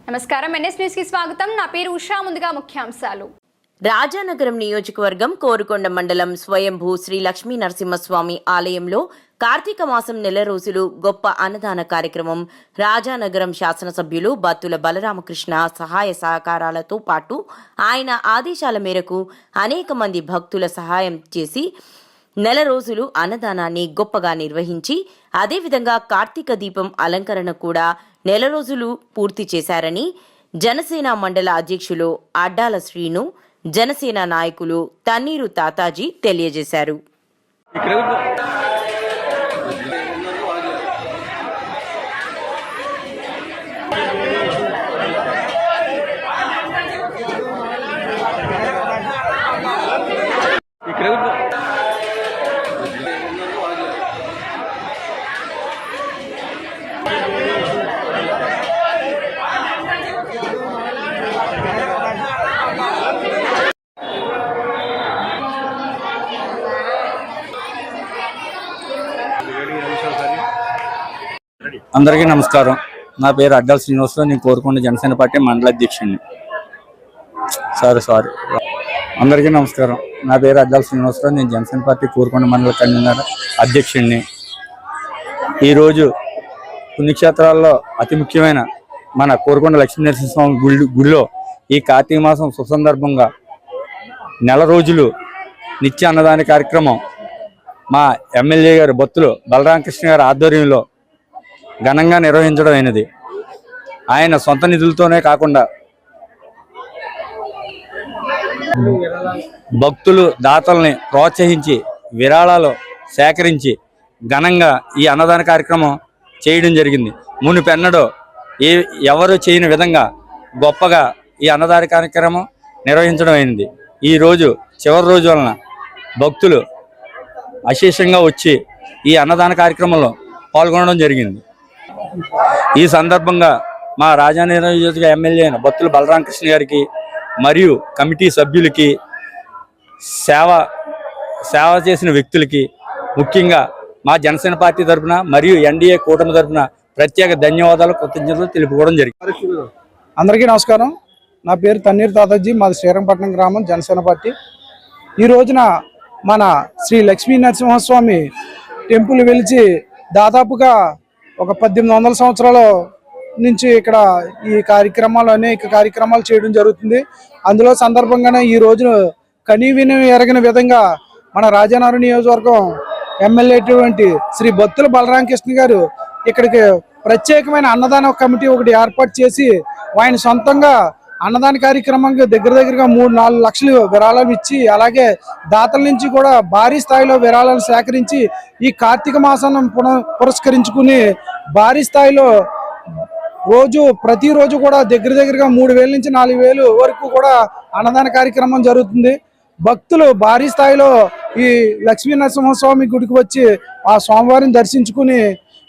నమస్కారం NS news కి స్వాగతం నా పేరు ఉషా ముందుగా ముఖ్యాంశాలు రాజానగరం నియోజకవర్గం కోరుకొండ మండలం స్వయంభూ శ్రీ లక్ష్మీ నరసింహస్వామి ఆలయంలో కార్తీక మాసం నెల రోజులు గొప్ప అన్నదాన కార్యక్రమం రాజానగరం శాసనసభ్యులు బత్తుల బలరామకృష్ణ సహాయ సహకారాలతో పాటు ఆయన ఆదేశాల మేరకు అనేక మంది భక్తుల సహాయం చేసి నెల రోజులు అన్నదానాన్ని గొప్పగా నిర్వహించి అదేవిధంగా కార్తీక దీపం అలంకరణ కూడా నెల రోజులు పూర్తి చేశారని జనసేన మండల అధ్యక్షులు అడ్డాల శ్రీను జనసేన నాయకులు తన్నీరు తాతాజీ తెలియజేశారు. అందరికీ నమస్కారం. నా పేరు అడ్డాల శ్రీనివాసరావు. నేను కోరుకొండ జనసేన పార్టీ మండల అధ్యక్షుడిని. సారీ అందరికీ నమస్కారం. నా పేరు అడ్డాల శ్రీనివాసరావు. నేను జనసేన పార్టీ కోరుకొండ మండల కన్వీనర్ అధ్యక్షుడిని. ఈరోజు పుణ్యక్షేత్రాల్లో అతి ముఖ్యమైన మన కోరుకొండ లక్ష్మీ నరసింహస్వామి గుడిలో ఈ కార్తీక మాసం సుసందర్భంగా నెల రోజులు నిత్య అన్నదాన కార్యక్రమం మా ఎమ్మెల్యే గారు బత్తులు బలరామకృష్ణ గారి ఆధ్వర్యంలో ఘనంగా నిర్వహించడం అయినది. ఆయన సొంత నిధులతోనే కాకుండా భక్తులు దాతల్ని ప్రోత్సహించి విరాళాలు సేకరించి ఘనంగా ఈ అన్నదాన కార్యక్రమం చేయడం జరిగింది. మునుపెన్నడో ఎవరు చేయని విధంగా గొప్పగా ఈ అన్నదాన కార్యక్రమం నిర్వహించడం అయింది. ఈరోజు చివరి రోజు వలన భక్తులు అశేషంగా వచ్చి ఈ అన్నదాన కార్యక్రమంలో పాల్గొనడం జరిగింది. ఈ సందర్భంగా మా రాజానగరం నియోజకవర్గ ఎమ్మెల్యే అయిన బత్తుల బలరామకృష్ణ గారికి మరియు కమిటీ సభ్యులకి సేవ చేసిన వ్యక్తులకి ముఖ్యంగా మా జనసేన పార్టీ తరఫున మరియు ఎన్డీఏ కూటమి తరఫున ప్రత్యేక ధన్యవాదాలు కృతజ్ఞతలు తెలుపుకోవడం జరిగింది. అందరికీ నమస్కారం. నా పేరు తన్నీరు తాతాజీ. మాది శ్రీరంగపట్నం గ్రామం, జనసేన పార్టీ. ఈ రోజున మన శ్రీ లక్ష్మీ నరసింహస్వామి టెంపుల్ వెలిచి దాదాపుగా ఒక 1800 సంవత్సరాల నుంచి ఇక్కడ ఈ కార్యక్రమాలు అనేక కార్యక్రమాలు చేయడం జరుగుతుంది. అందులో సందర్భంగానే ఈ రోజు కనీవిని ఎరగిన విధంగా మన రాజానగరం నియోజకవర్గం ఎమ్మెల్యే అటువంటి శ్రీ బత్తుల బలరామకృష్ణ గారు ఇక్కడికి ప్రత్యేకమైన అన్నదాన కమిటీ ఒకటి ఏర్పాటు చేసి ఆయన సొంతంగా అన్నదాన కార్యక్రమానికి దగ్గరగా 3-4 లక్షలు విరాళం ఇచ్చి అలాగే దాతల నుంచి కూడా భారీ స్థాయిలో విరాళాలు సేకరించి ఈ కార్తీక మాసాన్ని పురస్కరించుకుని భారీ స్థాయిలో ప్రతిరోజు కూడా దగ్గరగా 3,000 నుంచి 4,000 వరకు కూడా అన్నదాన కార్యక్రమం జరుగుతుంది. భక్తులు భారీ స్థాయిలో ఈ లక్ష్మీ నరసింహస్వామి గుడికి వచ్చి ఆ స్వామివారిని దర్శించుకుని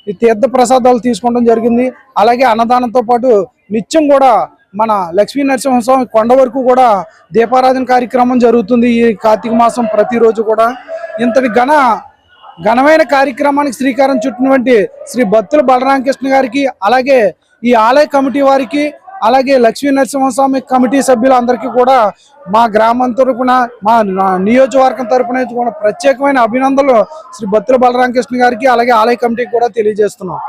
ఈ తీర్థ ప్రసాదాలు తీసుకోవడం జరిగింది. అలాగే అన్నదానంతో పాటు నిత్యం కూడా మన లక్ష్మీ నరసింహస్వామి కొండ వరకు కూడా దీపారాధన కార్యక్రమం జరుగుతుంది ఈ కార్తీక మాసం ప్రతిరోజు కూడా. ఇంతటి ఘనమైన కార్యక్రమానికి శ్రీకారం చుట్టినటువంటి శ్రీ బత్తుల బలరామకృష్ణ గారికి అలాగే ఈ ఆలయ కమిటీ వారికి అలాగే లక్ష్మీ నరసింహస్వామి కమిటీ సభ్యులందరికీ కూడా మా గ్రామం తరపున మా నియోజకవర్గం తరపున కూడా ప్రత్యేకమైన అభినందనలు శ్రీ బత్తుల బలరామకృష్ణ గారికి అలాగే ఆలయ కమిటీకి కూడా తెలియజేస్తున్నాం.